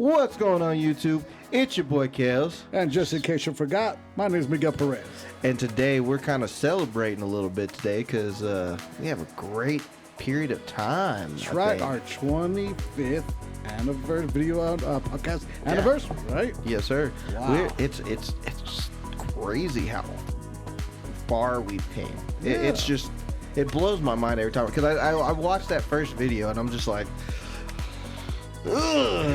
What's going on, YouTube? It's your boy Kels. And just in case you forgot, my name is Miguel Perez. And today we're kind of celebrating a little bit today because we have a great period of time. That's right, our 25th anniversary video podcast anniversary, right? Yes, sir. Wow. It's crazy how far we've came. Yeah. It blows my mind every time because I watched that first video and I'm just like, ugh,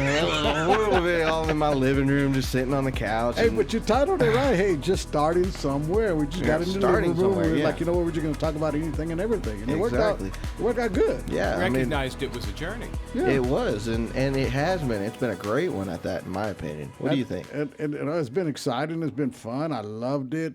all in my living room, just sitting on the couch. Hey, but you titled it right. Hey, just starting somewhere. We just got into the living room. We're like, you know what? We're just going to talk about anything and everything. And exactly. It worked out good. Yeah, Recognized it was a journey. Yeah. It was, and it has been. It's been a great one at that, in my opinion. What do you think? And it's been exciting. It's been fun. I loved it.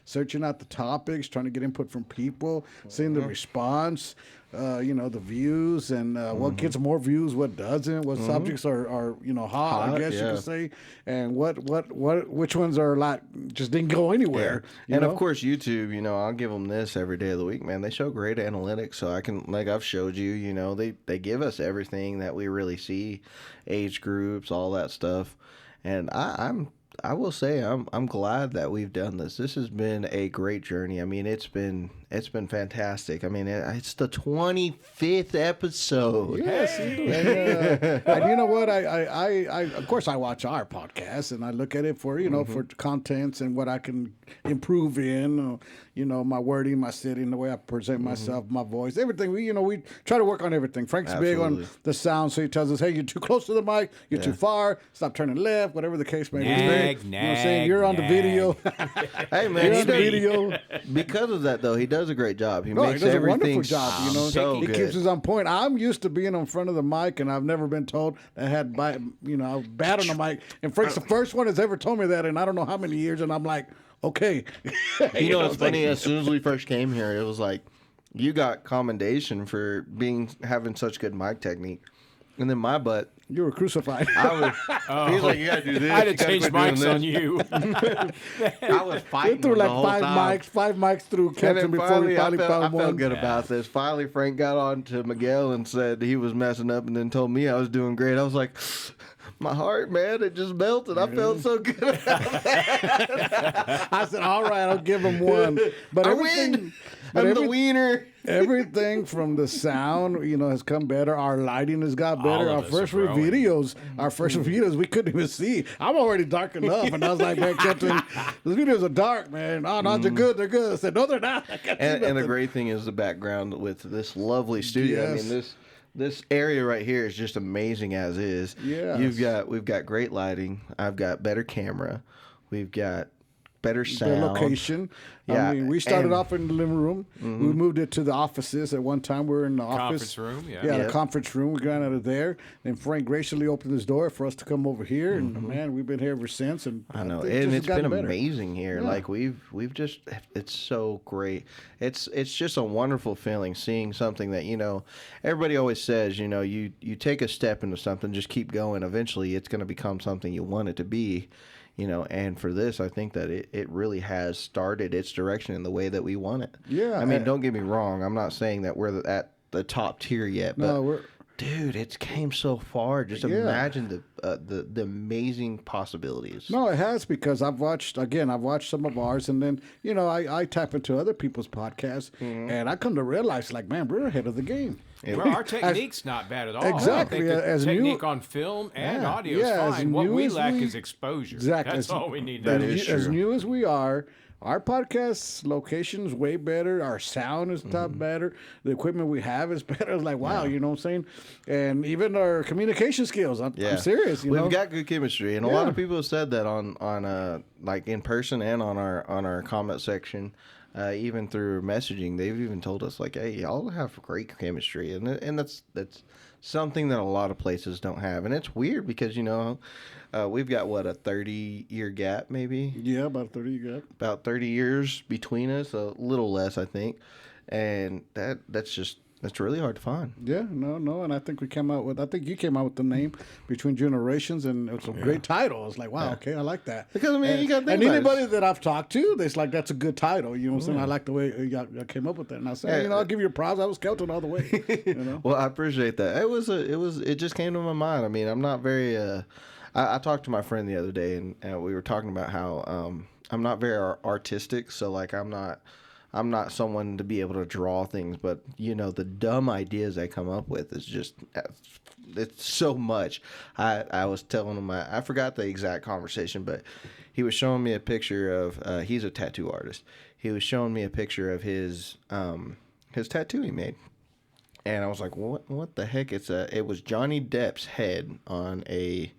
Searching out the topics, trying to get input from people, seeing the response. The views and what gets more views, what doesn't, what subjects are hot, I guess you could say, and which ones are just didn't go anywhere. Yeah. And of course, YouTube, I'll give them this every day of the week, man. They show great analytics, so I can, like I've showed you, they give us everything that we really see, age groups, all that stuff, and I will say I'm glad that we've done this. This has been a great journey. I mean, it's been fantastic. I mean, it's the 25th episode. Yes, and you know what? I of course I watch our podcast and I look at it for for contents and what I can improve in. My wording, my sitting, the way I present myself, my voice, everything. We try to work on everything. Frank's big on the sound, so he tells us, hey, you're too close to the mic, you're too far, stop turning left, whatever the case may be. You know what I'm saying? You're on the video. Hey, man, you're on the video. Because of that, though, he does a great job. He does a wonderful job. So he good. keeps us on point. I'm used to being in front of the mic, and I've never been told I had bad on the mic. And Frank's the first one that's ever told me that, and I don't know how many years, and I'm like, okay. It's funny. As soon as we first came here, it was like you got commendation for having such good mic technique, and then my butt. You were crucified. He's like, you gotta do this. I had to change mics on you. I was fighting. They threw like the whole five mics through Captain before finally, we finally found I one. felt good about this. Finally, Frank got on to Miguel and said he was messing up, and then told me I was doing great. I was like, my heart, man, it just melted. I felt so good about that. I said, all right, I'll give him one. But I win. I'm the wiener. Everything from the sound, has come better. Our lighting has got better. Our first videos, we couldn't even see. I'm already dark enough, and I was like, man, Captain, those videos are dark, man. Oh, no, they're good. They're good. I said, no, they're not. And the great thing is the background with this lovely studio. Yes. I mean, this area right here is just amazing as is. Yes. We've got great lighting. I've got better camera. We've got better sound. The location. Yeah, I mean, we started off in the living room. We moved it to the offices. At one time, we were in the office. Conference room, the conference room. We got out of there. And Frank graciously opened his door for us to come over here. And, man, we've been here ever since. And I know. think And it's been better. amazing here. Yeah. Like, we've just, it's so great. It's just a wonderful feeling seeing something that, everybody always says, you take a step into something, just keep going. Eventually, it's going to become something you want it to be. And for this, I think that it really has started its direction in the way that we want it. Yeah. I mean, don't get me wrong. I'm not saying that we're at the top tier yet, but No, dude, it's came so far. Just imagine the amazing possibilities. No, it has, because I've watched some of ours, and then, I tap into other people's podcasts, and I come to realize, like, man, we're ahead of the game. Well, our technique's not bad at all. Exactly. I think the As technique new- on film and Yeah, audio yeah, is as fine. What new we as lack we- is exposure. Exactly. That's all we need. That to is do. As true. new as we are, our podcast location's way better. Our sound is top better. The equipment we have is better. It's like, wow, you know what I'm saying? And even our communication skills. I'm serious. We've got good chemistry, and a Yeah. lot of people have said that on like in person and on our comment section, even through messaging. They've even told us like, hey, y'all have great chemistry, and that's something that a lot of places don't have, and it's weird because we've got a 30-year gap maybe. Yeah, about 30 you got. About 30 years between us, a little less, I think. and that's really hard to find. Yeah, no, and I think you came out with the name Between Generations, and it's a great title. It's like, wow, okay, I like that. Because I mean, and, you got to think and about anybody it. that I've talked to, they's like, that's a good title. You know what I'm saying? I like the way y'all came up with that. And I said, I'll give you props. I was Kelton all the way. You know? Well, I appreciate that. It just came to my mind. I mean, I'm not very. I talked to my friend the other day, and we were talking about how I'm not very artistic. So like, I'm not someone to be able to draw things, but the dumb ideas I come up with is just it's so much. I was telling him I forgot the exact conversation, but he was showing me a picture of he's a tattoo artist. He was showing me a picture of his tattoo he made, and I was like, what the heck? It was Johnny Depp's head on a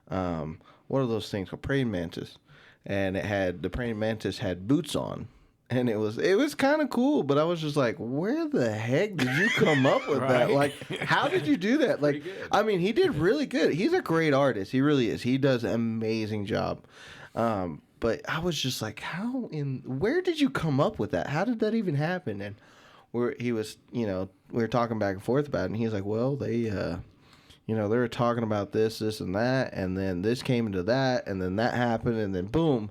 what are those things called? Praying mantis, and the praying mantis had boots on. And it was kind of cool, but I was just like, where the heck did you come up with that? Right. Like, how did you do that? Like, I mean, he did really good. He's a great artist. He really is. He does an amazing job. But I was just like, where did you come up with that? How did that even happen? And we were talking back and forth about it, and he's like, well, they were talking about this, and that, and then this came into that, and then that happened, and then boom.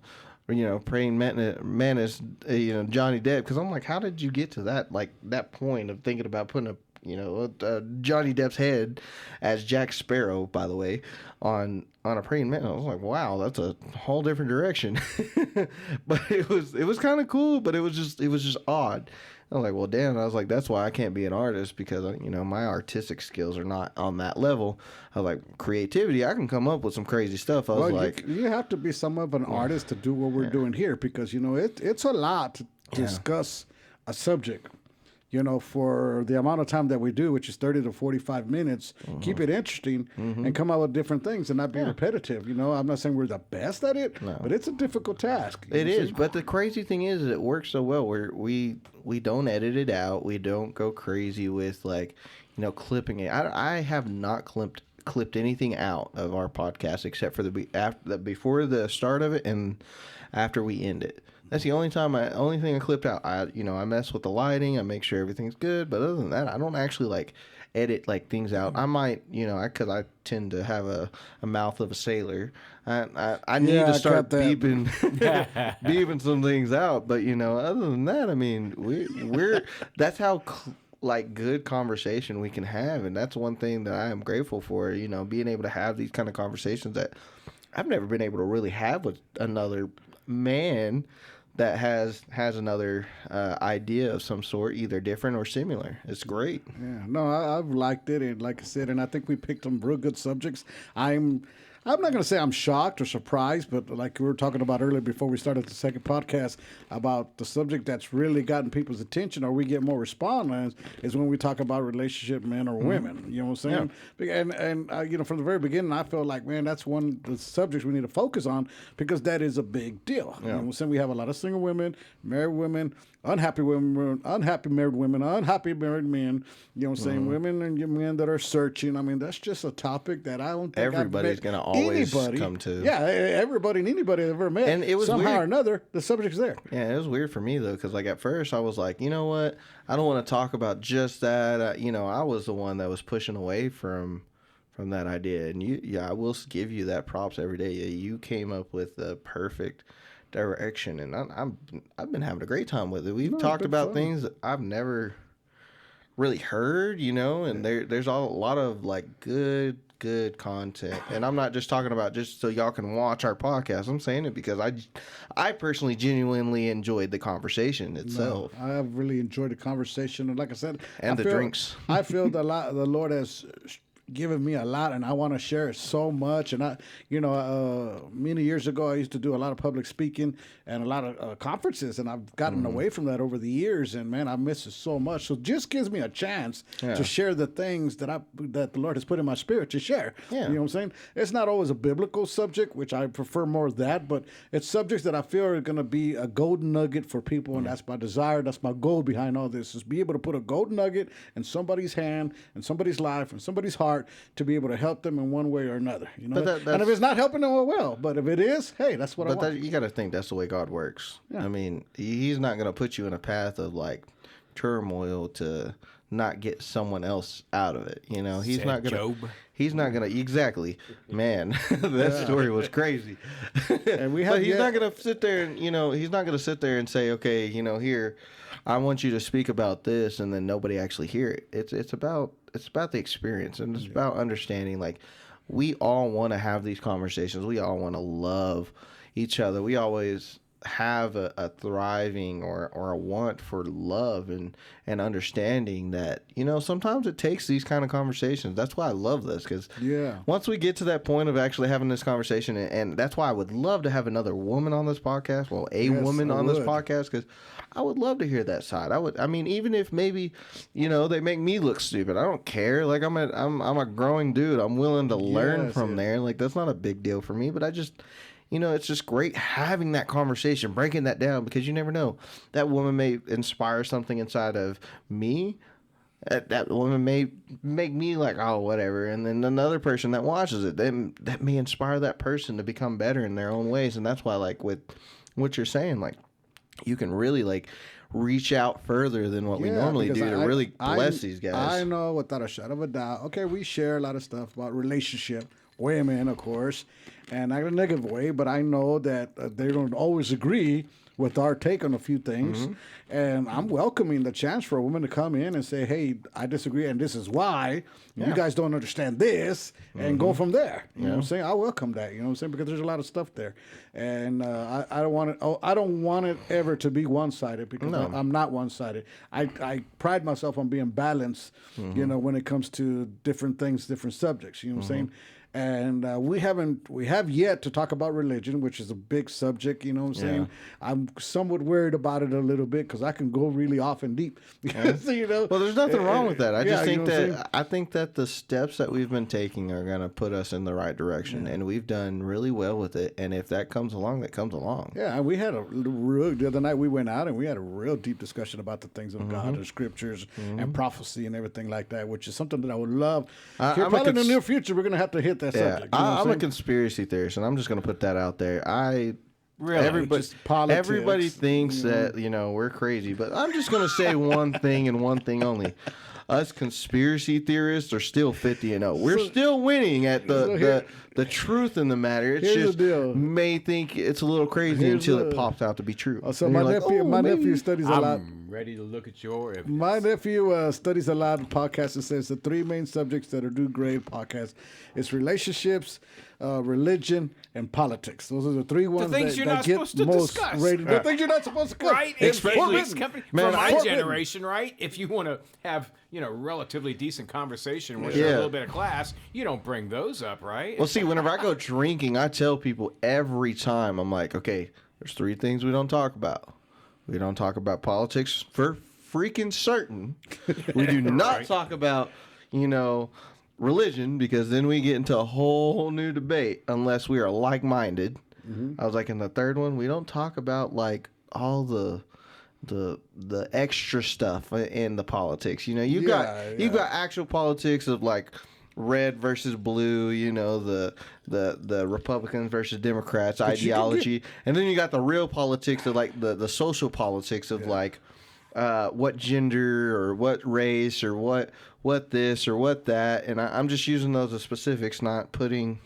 Praying mantis, Johnny Depp. Because I'm like, how did you get to that point of thinking about putting Johnny Depp's head as Jack Sparrow, by the way, on a praying mantis? I was like, wow, that's a whole different direction. But it was kind of cool, but it was just odd. I was like, well, damn. I was like, that's why I can't be an artist, because my artistic skills are not on that level. I was like, creativity, I can come up with some crazy stuff. I was like, you have to be some of an artist to do what we're doing here, because it's a lot to discuss a subject. For the amount of time that we do, which is 30 to 45 minutes, keep it interesting and come out with different things and not be repetitive. I'm not saying we're the best at it, but it's a difficult task. It is. But the crazy thing is it works so well. We don't edit it out. We don't go crazy with clipping it. I have not clipped anything out of our podcast except for before the start of it and after we end it. That's the only thing I clipped out. I mess with the lighting. I make sure everything's good. But other than that, I don't actually edit things out. I might, because I tend to have a mouth of a sailor. I need to start beeping beeping some things out. But other than that, I mean, we're that's how good conversation we can have, and that's one thing that I am grateful for. Being able to have these kind of conversations that I've never been able to really have with another man that has another idea of some sort, either different or similar. It's great. Yeah, no, I've liked it, and like I said, and I think we picked some real good subjects. I'm not going to say I'm shocked or surprised, but like we were talking about earlier before we started the second podcast about the subject that's really gotten people's attention, or we get more response, is when we talk about relationship, men or women. You know what I'm saying? Yeah. And from the very beginning, I felt like, man, that's one of the subjects we need to focus on, because that is a big deal. Yeah. You know what I'm saying? We have a lot of single women, married women, unhappy women, unhappy married women, unhappy married men. You know what I'm saying? Women and men that are searching. I mean, that's just a topic that I don't think everybody's going to always come to. Yeah, everybody and anybody I've ever met. And it was somehow weird. or another, the subject's there. Yeah, it was weird for me, though, because at first I was like, you know what? I don't want to talk about just that. I was the one that was pushing away from that idea. And I will give you that props every day. You came up with the perfect direction, and I've been having a great time with it. We've talked about things that I've never really heard, and there's a lot of good content. And I'm not just talking about just so y'all can watch our podcast. I'm saying it because I personally genuinely enjoyed the conversation itself. No, I have really enjoyed the conversation, and like I said, and the drinks. I feel the Lord has given me a lot, and I want to share it so much. And many years ago, I used to do a lot of public speaking and a lot of conferences, and I've gotten away from that over the years. And man, I miss it so much. So it just gives me a chance to share the things that the Lord has put in my spirit to share. Yeah. You know what I'm saying? It's not always a biblical subject, which I prefer more of that, but it's subjects that I feel are going to be a golden nugget for people, and that's my desire. That's my goal behind all this, is be able to put a golden nugget in somebody's hand, in somebody's life, in somebody's heart, to be able to help them in one way or another. And if it's not helping them, well, but if it is, hey, that's what I want. You got to think that's the way God works. Yeah. I mean, He's not going to put you in a path of turmoil to not get someone else out of it. You know, he's Said not gonna. Job. He's not gonna exactly, man. That story was crazy. And we have but he's yet- not gonna sit there and he's not gonna sit there and say, okay, here, I want you to speak about this, and then nobody actually hear it. It's about the experience, and it's about understanding. Like, we all want to have these conversations. We all want to love each other. We always have a thriving or a want for love and understanding that, sometimes it takes these kind of conversations. That's why I love this, because once we get to that point of actually having this conversation, and that's why I would love to have another woman on this podcast, woman on this podcast, because I would love to hear that side. Even if maybe, they make me look stupid, I don't care. Like, I'm a growing dude. I'm willing to learn from there. Like, that's not a big deal for me, but I just, it's just great having that conversation, breaking that down, because you never know. That woman may inspire something inside of me. That woman may make me like, oh, whatever. And then another person that watches it, then that may inspire that person to become better in their own ways. And that's why, like, with what you're saying, like, you can really, like, reach out further than what we normally do to really bless these guys. I know without a shadow of a doubt. Okay, we share a lot of stuff about relationship, women, of course, and not in a negative way, but I know that they don't always agree with our take on a few things. And I'm welcoming the chance for a woman to come in and say, hey, I disagree, and this is why. You guys don't understand this, and go from there. You know what I'm saying? I welcome that, you know what I'm saying? Because there's a lot of stuff there. And I don't want it ever to be one-sided, because I'm not one-sided. I pride myself on being balanced, when it comes to different things, different subjects, you know what I'm saying? And we have yet to talk about religion, which is a big subject, you know what I'm saying? I'm somewhat worried about it a little bit, because I can go really off and deep. Well, there's nothing wrong with that. I just think that the steps that we've been taking are going to put us in the right direction, and we've done really well with it. And if that comes along, that comes along. Yeah, we had the other night we went out and we had a real deep discussion about the things of God, the scriptures, and prophecy and everything like that, which is something that I would love. Probably in the near future, we're going to have to hit that subject. I'm a conspiracy theorist, and I'm just going to put that out there. Everybody thinks that we're crazy, but I'm just going to say one thing and one thing only. Us conspiracy theorists are still 50-0. We're still winning at the truth in the matter. It's just may think it's a little crazy until it pops out to be true. So my nephew studies a lot. I'm ready to look at your evidence. My nephew studies a lot of podcasts and says the three main subjects that are do great podcasts is relationships, religion, and politics. Those are the three ones things you're not get supposed to most discuss. rated. The things you're not supposed to discuss. Right, especially for my generation, right? If you want to have, relatively decent conversation with a little bit of class, you don't bring those up, right? Well, see, whenever I go drinking, I tell people every time, I'm like, okay, there's three things we don't talk about. We don't talk about politics for freaking certain. We do not talk about, religion, because then we get into a whole new debate unless we are like-minded. I was like, in the third one, we don't talk about like all the extra stuff in the politics. You've got actual politics of like red versus blue, the Republicans versus Democrats ideology, and then you got the real politics of like the social politics of like what gender or what race or what this or what that, and I'm just using those as specifics, not putting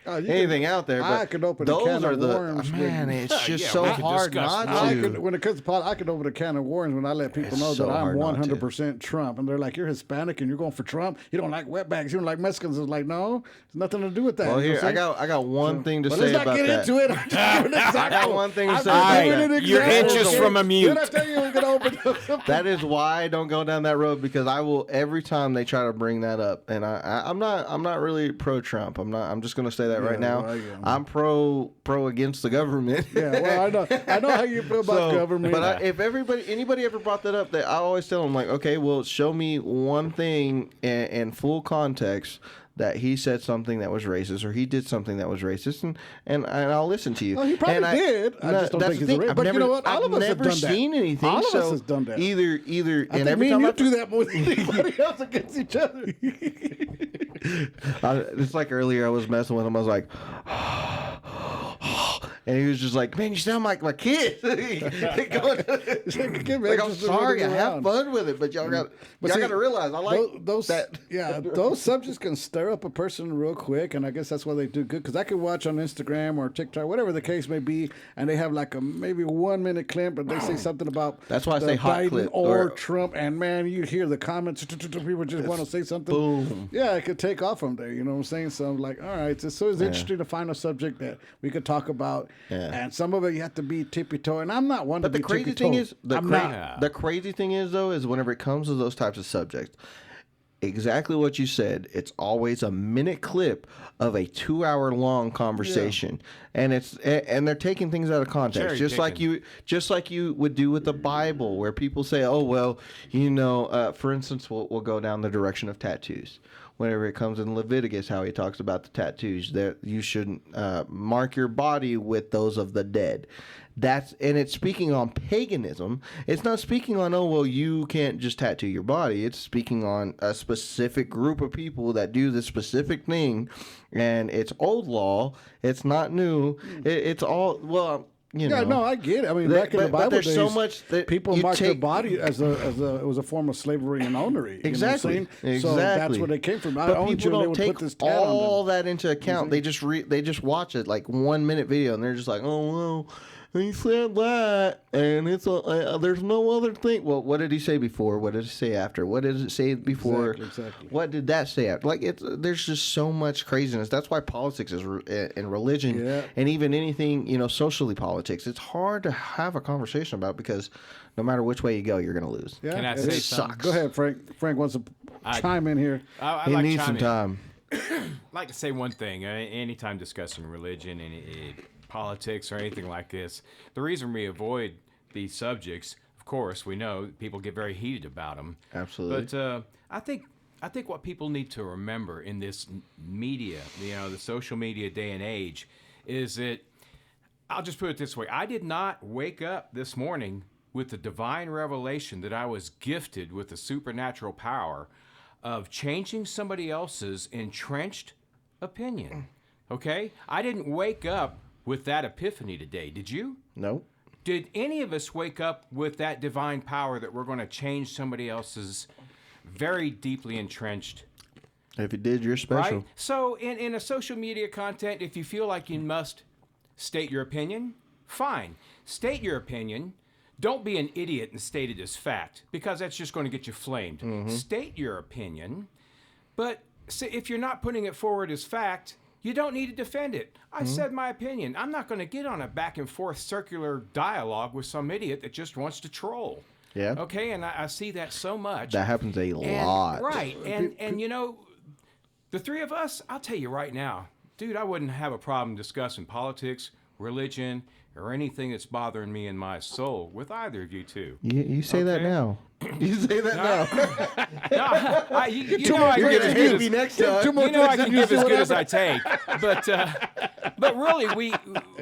anything out there. But I could open those a can are of the worms. It's just yeah, so we could hard discuss not to. When it comes to politics, I could open a can of worms when I let people know so that I'm hard not to. 100% Trump, and they're like, "You're Hispanic and you're going for Trump. You don't like wetbacks. You don't like Mexicans." It's like, no, it's nothing to do with that. Well, You know here what I'm I got one thing to But say let's about not get that. into it. I'm just giving an I example. got one thing to I'm say just about giving that. an You're example. inches from a mute. Did I tell you we're going to open That is why I don't go down that road, because I will every time they try to bring that up, and I'm not really pro Trump. I'm just gonna say that right now. well, yeah. I'm pro against the government. Yeah, well, I know how you feel about government. But if anybody ever brought that up, that I always tell them, like, okay, well, show me one thing in full context that he said something that was racist, or he did something that was racist, and I'll listen to you. Well, he probably did. I just don't think he's a racist. But you know what? All of us have done that. I've never seen anything. All of so us has done that. Either, I and think every me and time you I do that more than anybody else against each other. It's like earlier I was messing with him. I was like, and he was just like, "Man, you sound like my kid." Like, I'm sorry, I have fun with it, but y'all got to realize I like those that. Yeah, those subjects can stir up a person real quick, and I guess that's why they do good. Because I could watch on Instagram or TikTok, whatever the case may be, and they have like a maybe 1 minute clip, but they say something about that's why I say hot Biden clip or Trump, and man, you hear the comments. People just want to say something. Boom. Yeah, it could take off from there. You know what I'm saying? So I'm like, all right, it's interesting to find a subject that we could talk about, and some of it you have to be tippy toe, and I'm not one to be tippy toe. The crazy thing is though is whenever it comes to those types of subjects, exactly what you said. It's always a minute clip of a 2-hour long conversation, and they're taking things out of context, just like you would do with the Bible, where people say, "Oh well, for instance, we'll go down the direction of tattoos." Whenever it comes in Leviticus, how he talks about the tattoos, that you shouldn't mark your body with those of the dead. And it's speaking on paganism. It's not speaking on, oh, well, you can't just tattoo your body. It's speaking on a specific group of people that do this specific thing, and it's old law. It's not new. It's all, well, no, I get it. I mean, back in the Bible there's days, so much that people marked their body as it was a form of slavery and onery. Exactly. So that's where they came from. But people don't take all that into account. You know, they just watch it like 1 minute video, and they're just like, oh well, he said that, and it's there's no other thing. Well, what did he say before? What did it say after? What did it say before? Exactly. What did that say after? Like there's just so much craziness. That's why politics is and religion and even anything socially politics. It's hard to have a conversation about because no matter which way you go, you're gonna lose. Yeah, can I say something? Go ahead, Frank. Frank wants to chime in here. He needs some time. I'd like to say one thing. Anytime discussing religion and politics or anything like this, the reason we avoid these subjects, of course, we know people get very heated about them. Absolutely. But I think what people need to remember in this media, the social media day and age, is that, I'll just put it this way: I did not wake up this morning with the divine revelation that I was gifted with the supernatural power of changing somebody else's entrenched opinion. Okay? I didn't wake up with that epiphany today. Did you? No. Did any of us wake up with that divine power that we're going to change somebody else's very deeply entrenched? If you did, you're special. Right? So in a social media content, if you feel like you must state your opinion, fine. State your opinion. Don't be an idiot and state it as fact, because that's just going to get you flamed. Mm-hmm. State your opinion, but if you're not putting it forward as fact, you don't need to defend it. I said my opinion. I'm not going to get on a back and forth circular dialogue with some idiot that just wants to troll. Yeah. Okay, and I see that so much. That happens a lot. Right, and the three of us, I'll tell you right now, dude, I wouldn't have a problem discussing politics, religion, or anything that's bothering me in my soul with either of you two. You say that now. You say that now. You're going to hate me next time. I can give as good as I take. But really,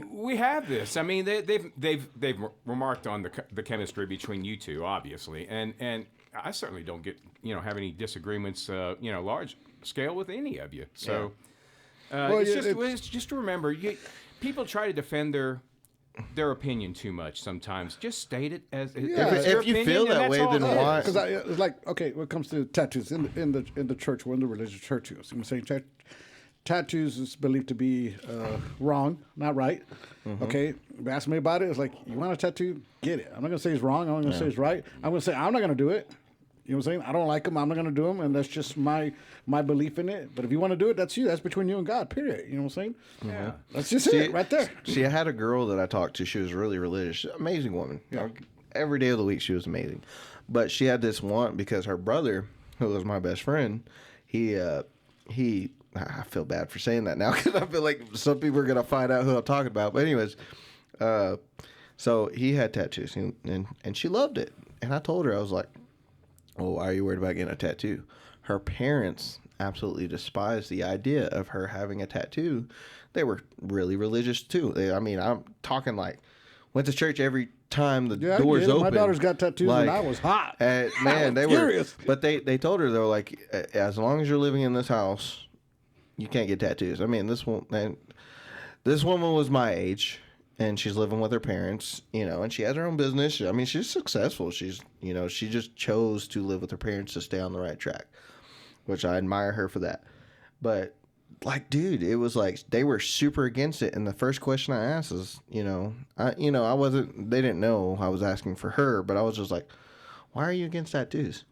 we have this. I mean, they've remarked on the chemistry between you two, obviously, and I certainly don't have any disagreements, large scale with any of you. So it's just to remember, people try to defend their opinion too much sometimes. Just state it as if you feel that way, then why? Because it's like, okay, when it comes to tattoos in the church, we're in the religious churches. I'm saying tattoos is believed to be wrong, not right. Mm-hmm. Okay, ask me about it. It's like, you want a tattoo? Get it. I'm not gonna say it's wrong. I'm not gonna say it's right. I'm gonna say I'm not gonna do it. You know what I'm saying? I don't like them. I'm not going to do them, and that's just my belief in it. But if you want to do it, that's you. That's between you and God, period. You know what I'm saying? Yeah. That's just it right there. See, I had a girl that I talked to. She was really religious. Amazing woman. Yeah. Every day of the week, she was amazing. But she had this want because her brother, who was my best friend, he I feel bad for saying that now because I feel like some people are going to find out who I'm talking about. But anyways, so he had tattoos, and she loved it. And I told her, I was like, well, why are you worried about getting a tattoo? Her parents absolutely despised the idea of her having a tattoo. They were really religious too. I'm talking like went to church every time the doors open. My daughter's got tattoos, and I was hot. Man, they were. But they told her, they were like, as long as you're living in this house, you can't get tattoos. I mean, this woman was my age, and she's living with her parents, and she has her own business. I mean, she's successful. She's, she just chose to live with her parents to stay on the right track, which I admire her for that. But like, dude, it was like they were super against it. And the first question I asked is, I wasn't, they didn't know I was asking for her, but I was just like, why are you against tattoos?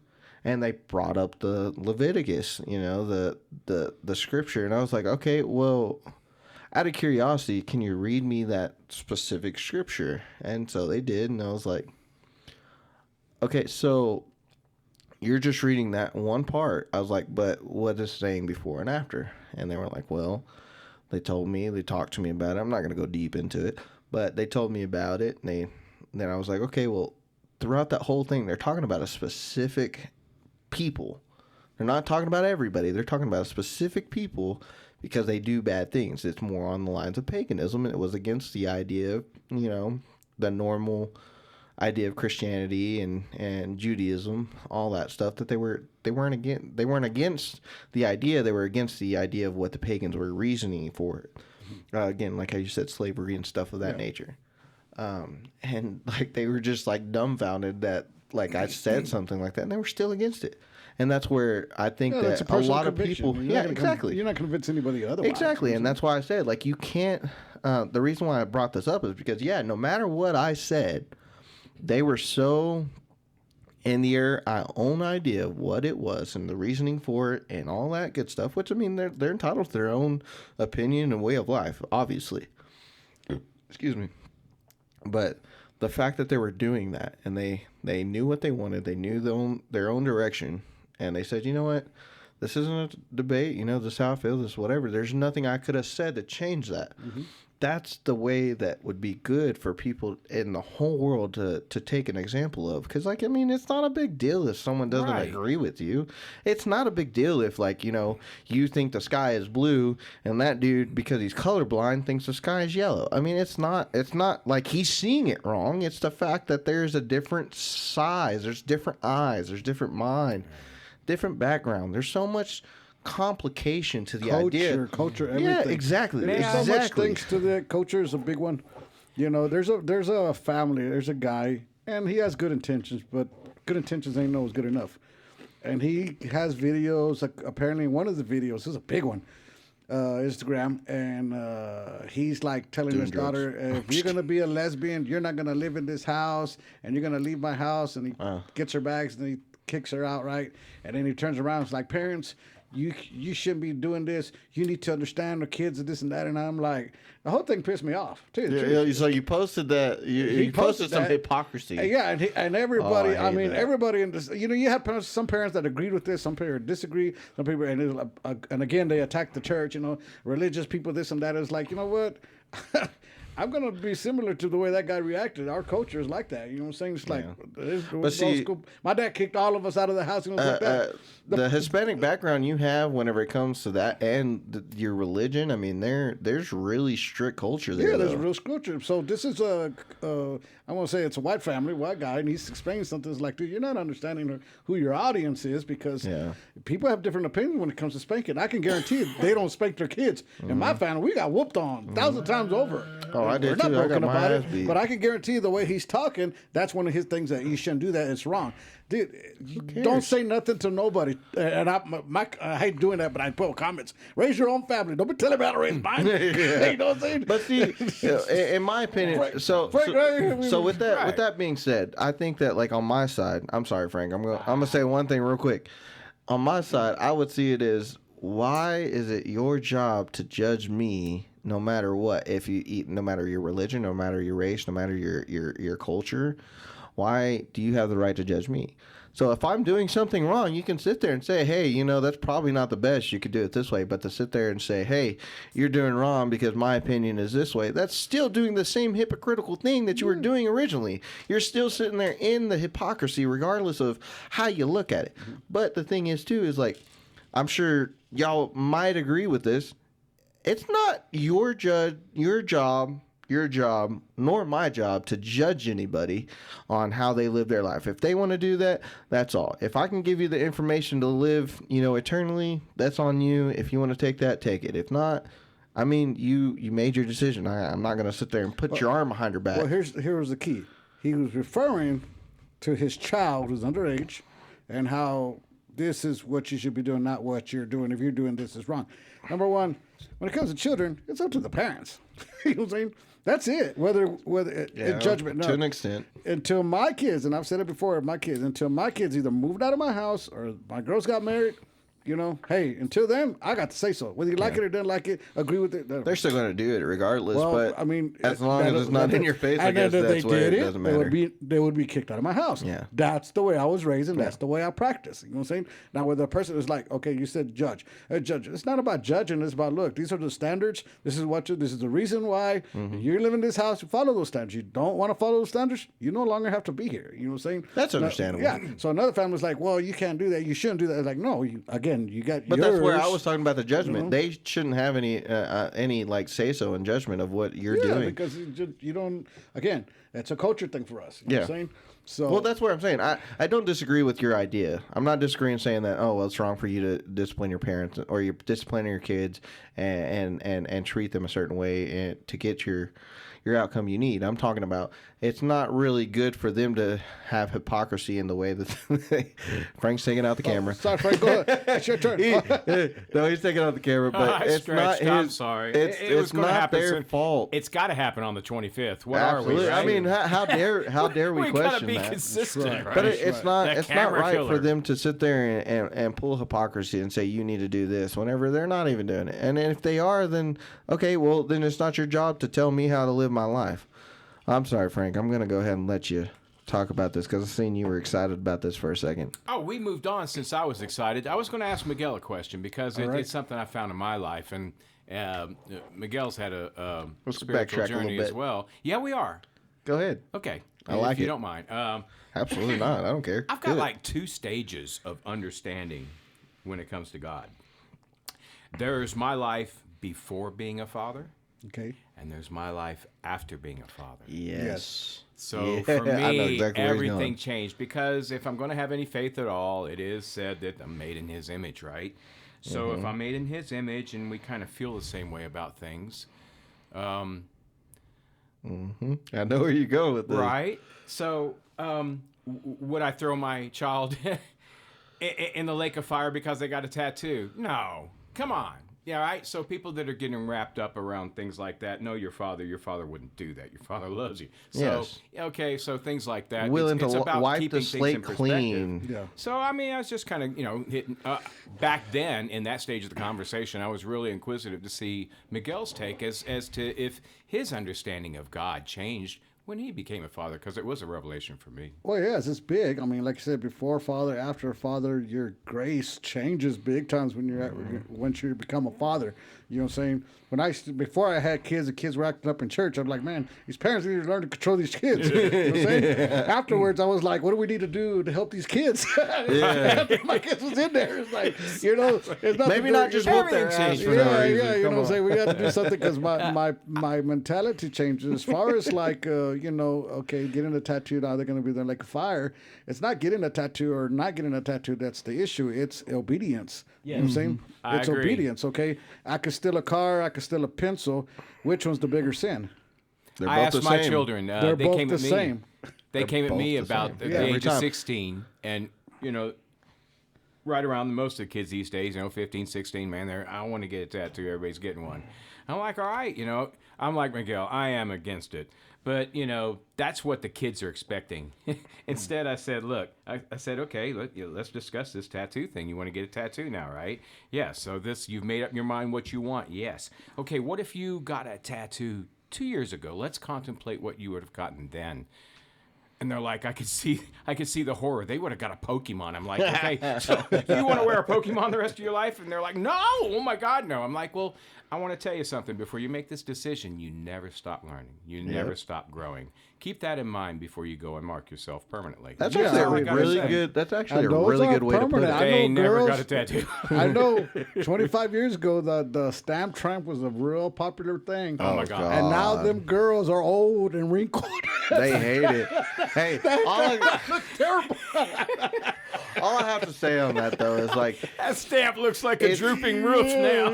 And they brought up the Leviticus, the scripture. And I was like, okay, well, out of curiosity, can you read me that specific scripture? And so they did. And I was like, okay, so you're just reading that one part. I was like, but what is saying before and after? And they were like, well, they talked to me about it. I'm not going to go deep into it, but they told me about it. And then I was like, okay, well, throughout that whole thing, they're talking about a specific people. They're not talking about everybody. They're talking about a specific people because they do bad things. It's more on the lines of paganism, and it was against the idea of, the normal idea of Christianity and Judaism, all that stuff. That they weren't against the idea. They were against the idea of what the pagans were reasoning for it. Again, like how you said, slavery and stuff of that nature. And like they were just like dumbfounded that like I said something like that, and they were still against it. And that's where I think that a lot of people, exactly, you're not convince anybody otherwise. Exactly, and that's why I said like you can't. The reason why I brought this up is because no matter what I said, they were so in the air, own idea of what it was and the reasoning for it and all that good stuff. Which I mean, they're entitled to their own opinion and way of life, obviously. Excuse me. But the fact that they were doing that and they knew what they wanted, they knew their own direction, and they said, you know what, this isn't a debate, this is how I feel, this is whatever. There's nothing I could have said to change that. Mm-hmm. That's the way that would be good for people in the whole world to take an example of. Because, like, I mean, it's not a big deal if someone doesn't agree with you. It's not a big deal if, like, you think the sky is blue and that dude, because he's colorblind, thinks the sky is yellow. I mean, it's not like he's seeing it wrong. It's the fact that there's a different size. There's different eyes. There's different mind, different background. There's so much complication to the idea. Culture, everything. Yeah, exactly. There's so much things to the culture is a big one. There's a family, there's a guy, and he has good intentions, but good intentions ain't always good enough. And he has videos, apparently one of the videos, this is a big one, Instagram, and he's like telling his daughter, if you're going to be a lesbian, you're not going to live in this house, and you're going to leave my house, and he gets her bags, and he kicks her out, right? And then he turns around and is like, parents, you shouldn't be doing this. You need to understand the kids and this and that. And I'm like, the whole thing pissed me off. So you posted that. You posted some hypocrisy. Yeah, and everybody. Everybody in this. You have some parents that agreed with this. Some parents disagree. Some people, and again, they attack the church. Religious people, this and that. It's like, you know what? I'm going to be similar to the way that guy reacted. Our culture is like that. You know what I'm saying? It's like, but see, my dad kicked all of us out of the house. Like that. The Hispanic background you have whenever it comes to that and your religion, I mean, there's really strict culture there. Yeah, there's a real culture. So this is I want to say it's a white family, white guy, and he's explaining something. It's like, dude, you're not understanding who your audience is because people have different opinions when it comes to spanking. I can guarantee you they don't spank their kids. In my family, we got whooped on 1,000 times over. Oh, I did too. I got my ass beat. But I can guarantee you the way he's talking, that's one of his things that you shouldn't do that. It's wrong. Dude, don't say nothing to nobody. And I hate doing that, but I put comments. Raise your own family. Don't be telling me how to raise mine. You know what I'm saying? But see, in my opinion, so with that being said, I think that like on my side, I'm sorry, Frank, I'm gonna say one thing real quick. On my side, I would see it as, why is it your job to judge me no matter what? If you eat, no matter your religion, no matter your race, no matter your culture, why do you have the right to judge me? So if I'm doing something wrong, you can sit there and say, hey, that's probably not the best. You could do it this way. But to sit there and say, hey, you're doing wrong because my opinion is this way, that's still doing the same hypocritical thing that you were doing originally. You're still sitting there in the hypocrisy regardless of how you look at it. But the thing is, too, is like, I'm sure y'all might agree with this. It's not your job, nor my job to judge anybody on how they live their life. If they want to do that, that's all. If I can give you the information to live, eternally, that's on you. If you want to take that, take it. If not, I mean, you made your decision. I'm not going to sit there and put your arm behind your back. Well, here was the key. He was referring to his child who's underage, and how this is what you should be doing, not what you're doing. If you're doing this, is wrong. Number one, when it comes to children, it's up to the parents. You know what I'm saying? That's it. Whether in judgment, no. To an extent. Until my kids, and I've said it before, until my kids either moved out of my house or my girls got married. You know, hey, until then, I got to say so. Whether you like it or don't like it, agree with it. They're still going to do it regardless. Well, but I mean, as long as it's not in your face, I guess that's where it doesn't matter. They would be kicked out of my house. Yeah. That's the way I was raised, and that's the way I practice. You know what I'm saying? Now, whether a person is like, okay, you said judge. Judge. It's not about judging. It's about, look, these are the standards. This is the reason why you're living in this house. You follow those standards. You don't want to follow those standards, you no longer have to be here. You know what I'm saying? That's understandable. Yeah. So another family's like, well, you can't do that. You shouldn't do that. It's like, no, you got But yours. that's where I was talking about the judgment. They shouldn't have any like say so in judgment of what you're doing. Because you don't. Again, it's a culture thing for us. You know what I'm saying? So well, that's what I'm saying. I don't disagree with your idea. I'm not disagreeing saying that. Oh, well, it's wrong for you to discipline your parents or you're disciplining your kids and treat them a certain way and to get your outcome you need. I'm talking about it's not really good for them to have hypocrisy in the way that Frank's taking out the camera. Sorry, Frank, go ahead. It's your turn. No, he's taking out the camera, but it's not his. I'm sorry. It's not their fault. It's got to happen on the 25th. What Absolutely. are we? Right? I mean, how dare we we question gotta be that? consistent, right? But it's not right killer. for them to sit there and pull hypocrisy and say you need to do this whenever they're not even doing it. And if they are, then okay, well then it's not your job to tell me how to live my life. I'm sorry, Frank. I'm going to go ahead and let you talk about this because I've seen you were excited about this for a second. Oh, we moved on since I was excited. I was going to ask Miguel a question because it's something I found in my life, and Miguel's had a spiritual journey as well. Yeah, we are. Go ahead. Okay. I like if you it. don't mind. Absolutely not. I don't care. I've got like 2 stages of understanding when it comes to God. There's my life before being a father. Okay. And there's my life after being a father. Yes. So for me, exactly everything changed because if I'm going to have any faith at all, it is said that I'm made in His image, right? So if I'm made in His image and we kind of feel the same way about things, I know where you go with this, right? So would I throw my child in the lake of fire because they got a tattoo? No, come on. Yeah, right. So people that are getting wrapped up around things like that, know your father wouldn't do that. Your father loves you. So, okay, so things like that. Willing it's to about wipe keeping the things slate in perspective. clean. Yeah. So, I mean, I was just kind of, hitting. Back then, in that stage of the conversation, I was really inquisitive to see Miguel's take as to if his understanding of God changed when he became a father, because it was a revelation for me. Well, yes, it's big. I mean, like I said, before father, after father, your grace changes big times when you're once you become a father. You know what I'm saying? Before I had kids, the kids were acting up in church. I'm like, man, these parents need to learn to control these kids. You know what I'm saying? Afterwards, I was like, what do we need to do to help these kids? After my kids was in there, it's like, it's nothing. Maybe not just whoop their ass for no reason. Yeah, you know Come what I'm on. saying? We got to do something because my mentality changes. As far as like, okay, getting a tattoo, now they're going to be there like a fire. It's not getting a tattoo or not getting a tattoo that's the issue. It's obedience. You know what I'm saying? It's agree. obedience, okay? I could steal a car, I could steal a pencil. Which one's the bigger sin? They're I both the asked my same. children. They're they both came the at me. same. They came at both me the about same. the Yeah, every age of time. 16, and right around most of the kids these days, 15, 16, man, I want to get a tattoo. Everybody's getting one. I'm like, all right, I'm like Miguel. I am against it. But, that's what the kids are expecting. Instead, I said, look, I said, okay, let's discuss this tattoo thing. You want to get a tattoo now, right? Yes. So you've made up your mind what you want. Yes. Okay, what if you got a tattoo 2 years ago? Let's contemplate what you would have gotten then. And they're like, I could see the horror. They would have got a Pokemon. I'm like, okay, so you want to wear a Pokemon the rest of your life? And they're like, no, oh my God, no. I'm like, well, I want to tell you something. Before you make this decision, you never stop learning. You never stop growing. Keep that in mind before you go and mark yourself permanently. That's Yeah, actually I a gotta really say. good. That's actually a And those really are good way to put permanent. it. I They know never girls- got a tattoo. I know 25 years ago, the stamp tramp was a real popular thing. Oh, my God. And now them girls are old and wrinkled. They hate it. Hey, all Look terrible. all I have to say on that though is like That stamp looks like a drooping roof now.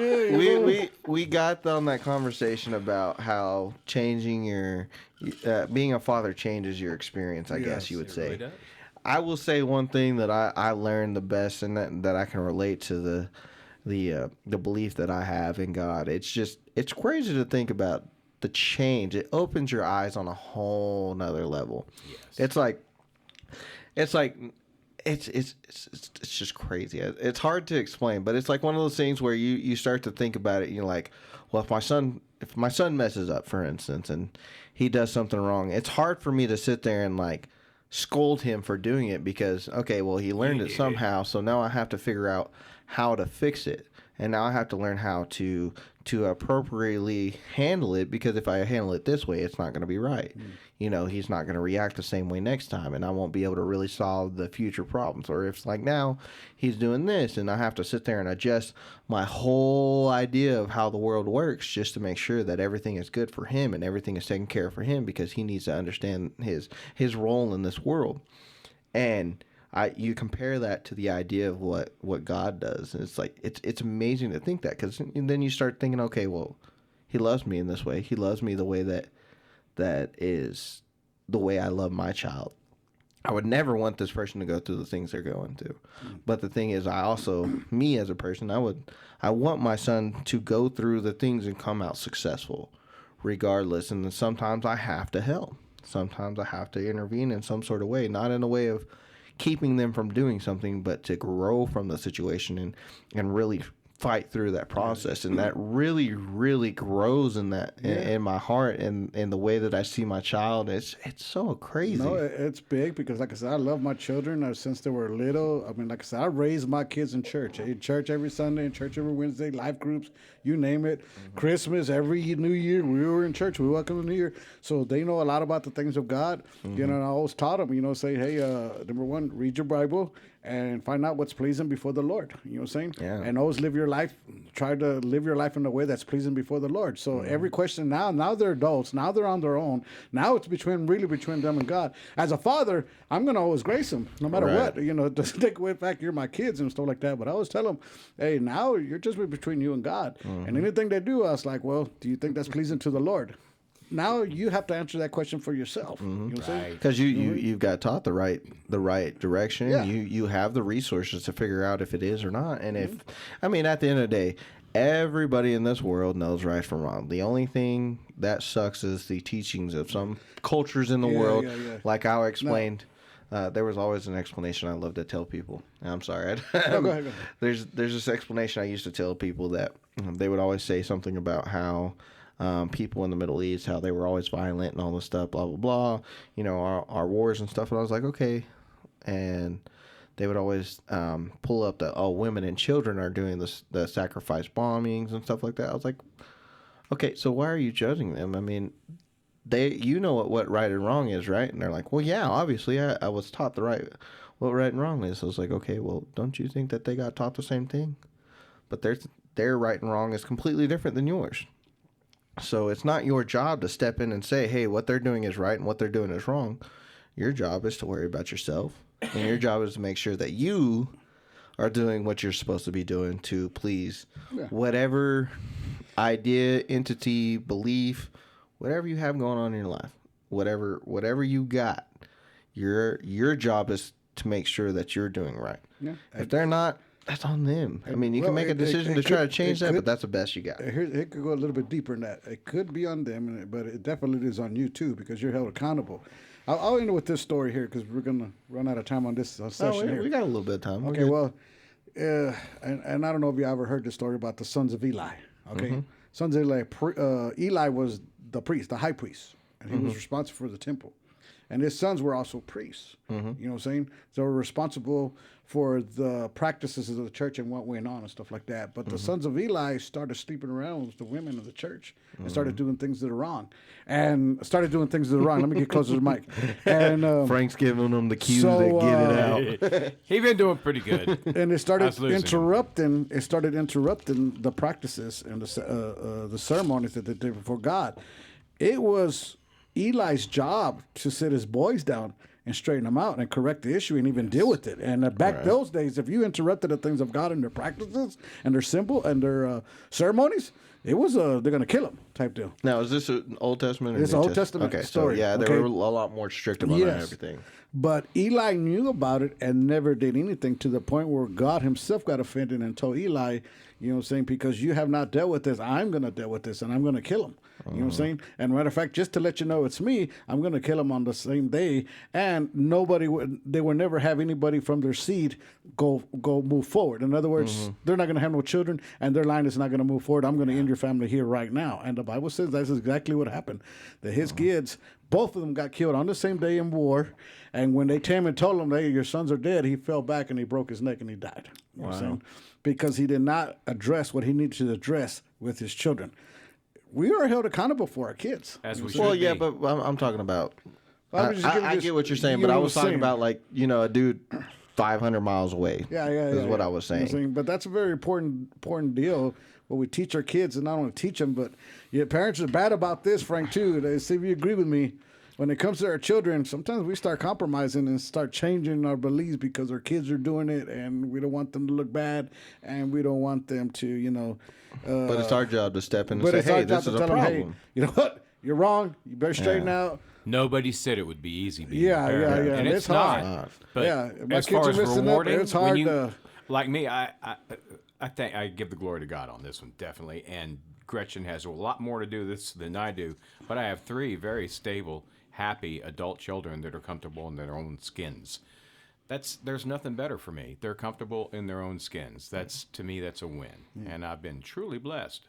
we got on that conversation about how changing your being a father changes your experience. I guess you would say. Really does. I will say one thing that I learned the best, and that I can relate to the belief that I have in God. It's crazy to think about the change. It opens your eyes on a whole nother level. Yes. It's like it's just crazy. It's hard to explain, but it's like one of those things where you start to think about it and you're like, well, if my son messes up, for instance, and he does something wrong, it's hard for me to sit there and like scold him for doing it because, okay, well, he learned it somehow, so now I have to figure out how to fix it. And now I have to learn how to appropriately handle it, because if I handle it this way, it's not going to be right. You know, he's not going to react the same way next time, and I won't be able to really solve the future problems. Or if it's like now he's doing this, and I have to sit there and adjust my whole idea of how the world works just to make sure that everything is good for him and everything is taken care of for him, because he needs to understand his role in this world. And you compare that to the idea of what God does, and it's like it's amazing to think that, because then you start thinking, okay, well, he loves me in this way. He loves me the way that is the way I love my child. I would never want this person to go through the things they're going through. But the thing is, I also, me as a person, I want my son to go through the things and come out successful, regardless. And then sometimes I have to help. Sometimes I have to intervene in some sort of way, not in a way of keeping them from doing something, but to grow from the situation and really fight through that process. And that really, really grows in that in my heart and in the way that I see my child. It's so crazy. No, it's big, because like I said, I love my children since they were little. I mean, like I said, I raised my kids in church. In church every Sunday, in church every Wednesday, life groups, you name it. Christmas, every New Year, we were in church. We welcome the New Year. So they know a lot about the things of God. You know, and I always taught them, say, hey, number one, read your Bible and find out what's pleasing before the Lord. You know what I'm saying? Yeah. And always live your life. Try to live your life in a way that's pleasing before the Lord. So every question now they're adults. Now they're on their own. Now it's between them and God. As a father, I'm going to always grace them no matter what. You know, doesn't take away the fact you're my kids and stuff like that. But I always tell them, hey, now you're just between you and God. And anything they do, I was like, well, do you think that's pleasing to the Lord? Now you have to answer that question for yourself. You know what I'm saying? Because you've got taught the right direction. Yeah. You have the resources to figure out if it is or not. And if, I mean, at the end of the day, everybody in this world knows right from wrong. The only thing that sucks is the teachings of some cultures in the world. Like I explained. There was always an explanation I love to tell people. I'm sorry. No, go ahead. There's this explanation I used to tell people that they would always say something about how people in the Middle East, how they were always violent and all this stuff, blah, blah, blah, you know, our wars and stuff. And I was like, okay. And they would always pull up that, women and children are doing the sacrifice bombings and stuff like that. I was like, okay, so why are you judging them? I mean, you know what right and wrong is, right? And they're like, well, yeah, obviously I was taught what right and wrong is. I was like, okay, well, don't you think that they got taught the same thing? But their right and wrong is completely different than yours. So it's not your job to step in and say, hey, what they're doing is right and what they're doing is wrong. Your job is to worry about yourself. And your job is to make sure that you are doing what you're supposed to be doing to please whatever idea, entity, belief, whatever you have going on in your life. Whatever you got, your job is to make sure that you're doing right. Yeah. If they're not, that's on them. I mean, you can make a decision to try to change that, but that's the best you got. It could go a little bit deeper than that. It could be on them, but it definitely is on you too, because you're held accountable. I'll end with this story here, because we're going to run out of time on this session here. We got a little bit of time. Okay, well, and I don't know if you ever heard the story about the sons of Eli. Okay, sons of Eli. Eli was the priest, the high priest, and he was responsible for the temple. And his sons were also priests. You know what I'm saying? They were responsible for the practices of the church and what went on and stuff like that. But the sons of Eli started sleeping around with the women of the church and started doing things that are wrong. Let me get closer to the mic. And Frank's giving them the cues to get it out. He been doing pretty good. And it started interrupting. It started interrupting the practices and the ceremonies that they did before God. It was Eli's job to sit his boys down and straighten them out and correct the issue and even deal with it. And back those days, if you interrupted the things of God and their practices and their symbol and their ceremonies, it was they're going to kill them type deal. Now, is this an Old Testament? It's an Old Testament okay, story. So, yeah, they were a lot more strict about everything. But Eli knew about it and never did anything, to the point where God himself got offended and told Eli, you know what I'm saying, because you have not dealt with this, I'm going to deal with this and I'm going to kill him. You know what I'm saying? And matter of fact, just to let you know it's me, I'm going to kill him on the same day. And they will never have anybody from their seed go move forward. In other words, they're not going to have no children and their line is not going to move forward. I'm going to end your family here right now. And the Bible says that's exactly what happened. That his kids, both of them got killed on the same day in war. And when they came and told him, hey, your sons are dead, he fell back and he broke his neck and he died. You know what I'm saying? Because he did not address what he needed to address with his children. We are held accountable for our kids. As we should Well, be. yeah, but I'm talking about. I just get what you're saying, you but know I what was I'm talking saying. about, like, you know, a dude 500 miles away. Yeah. Is what I was You know saying. what I'm saying? But that's a very important deal. What we teach our kids, and not only teach them, but parents are bad about this, Frank, too. They see if you agree with me. When it comes to our children, sometimes we start compromising and start changing our beliefs because our kids are doing it, and we don't want them to look bad, and we don't want them to, you know. But it's our job to step in and But say, it's our hey, job this to is a tell them, problem. hey, you know what? You're wrong. You better straighten out. Nobody said it would be easy being Yeah, a parent. yeah. And And it's it's not. hard. But Yeah, my as kids far are as listening up, rewarding, it's hard when you, to- like me, I think I give the glory to God on this one, definitely. And Gretchen has a lot more to do this than I do. But I have 3 very stable, happy adult children that are comfortable in their own skins. There's nothing better for me. They're comfortable in their own skins. To me, that's a win. And I've been truly blessed.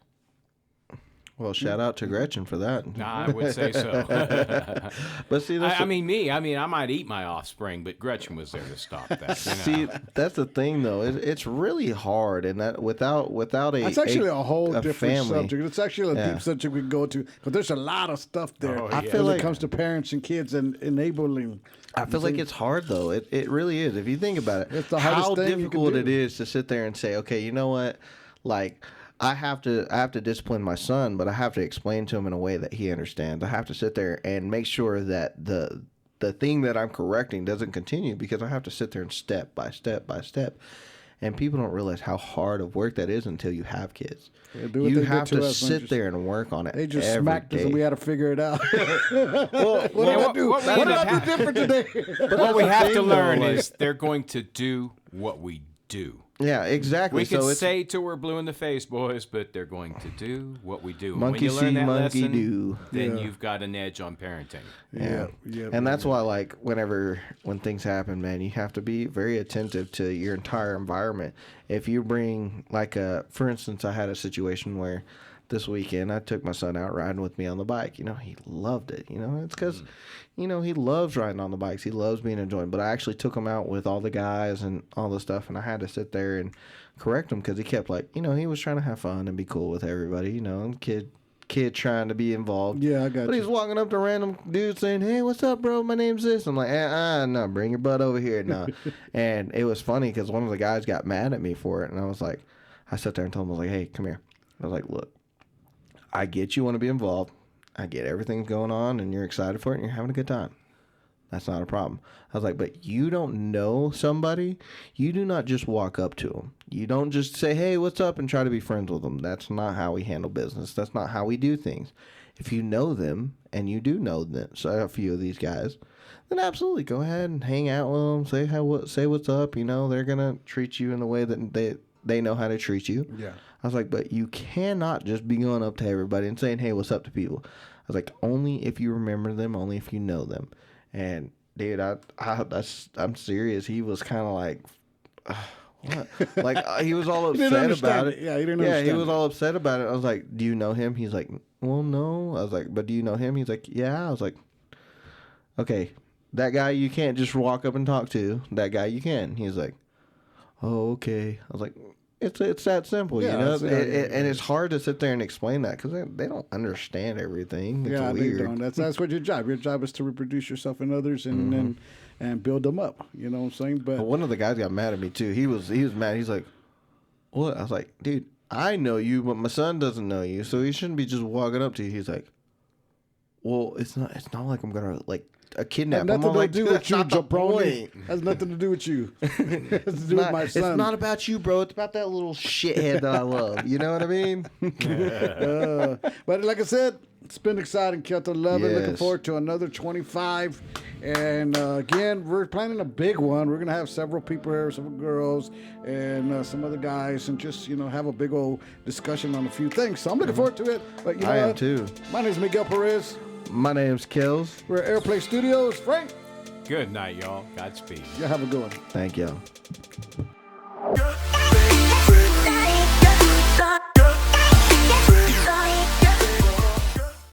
Well, shout out to Gretchen for that. I would say so. But see, that's I mean, I might eat my offspring, but Gretchen was there to stop that. see, that's the thing, though. It's really hard, and that without a That's actually a whole different family. subject. It's actually a deep subject we can go to, because there's a lot of stuff there. Oh, I yeah. feel like- it comes to parents and kids and enabling. I feel like it's hard, though. It really is. If you think about it, It's the hardest how thing you can difficult do. it is to sit there and say, okay, you know what, like. I have to discipline my son, but I have to explain to him in a way that he understands. I have to sit there and make sure that the thing that I'm correcting doesn't continue, because I have to sit there and step by step by step. And people don't realize how hard of work that is until you have kids. Yeah, do what You they did have to to us, man. sit Just- there and work on it. They just every smacked us and day. we had to figure it out. Well, What did I do? what What did ended I up do different today? What we the have thing, to though, learn like- is they're going to do what we do. yeah, exactly. We so can it's say till we're blue in the face, boys, but they're going to do what we do. And Monkey when you learn see, that monkey lesson, do. then Yeah. you've got an edge on parenting. Yeah. And that's why, like, when things happen, man, you have to be very attentive to your entire environment. If you bring, like, for instance, I had a situation where this weekend I took my son out riding with me on the bike. You know, he loved it. You know, it's because, you know, he loves riding on the bikes. He loves being enjoying. But I actually took him out with all the guys and all the stuff, and I had to sit there and correct him because he kept, like, you know, he was trying to have fun and be cool with everybody, you know, and kid trying to be involved. Yeah, I got But you. he's walking up to random dudes saying, hey, what's up, bro? My name's this. I'm like, no, bring your butt over here. No. And it was funny because one of the guys got mad at me for it. And I was like, I sat there and told him, I was like, hey, come here. I was like, look, I get you want to be involved. I get everything's going on and you're excited for it and you're having a good time. That's not a problem. I was like, but you don't know somebody. You do not just walk up to them. You don't just say, hey, what's up, and try to be friends with them. That's not how we handle business. That's not how we do things. If you know them, and you do know them, so a few of these guys, then absolutely go ahead and hang out with them. Say what's up. You know, they're going to treat you in the way that they know how to treat you. Yeah. I was like, but you cannot just be going up to everybody and saying, hey, what's up to people. I was like, only if you remember them, only if you know them. And dude, I'm serious. He was kind of like, what? Like he was all didn't upset understand about it. it. Yeah, he didn't Yeah, he understand was it. all upset about it. I was like, do you know him? He's like, well, no. I was like, but do you know him? He's like, yeah. I was like, okay, that guy you can't just walk up and talk to. That guy you can. He's like, oh, okay. I was like, it's that simple, Yeah, you know. it's- And it's hard to sit there and explain that because they don't understand everything. It's Yeah, weird. they don't. That's what your job. Your job is to reproduce yourself in others and build them up. You know what I'm saying? But one of the guys got mad at me too. He was mad. He's like, what? I was like, dude, I know you, but my son doesn't know you, so he shouldn't be just walking up to you. He's like, well, it's not like I'm gonna like a kidnap. Has nothing to do with that's you, not the jabroni. point. Has nothing to do with you. It has to do with my son. It's not about you, bro. It's about that little shithead that I love. You know what I mean? But like I said, it's been exciting, Kyoto 11. Looking Yes. forward to another 25. And again, we're planning a big one. We're going to have several people here, some girls, and some other guys, and just, have a big old discussion on a few things. So I'm looking forward to it. But you know I am what? too. My name is Miguel Perez. My name's Kills. We're at Airplay Studios. Frank, Good night, y'all. Godspeed. you have a good one. Thank y'all.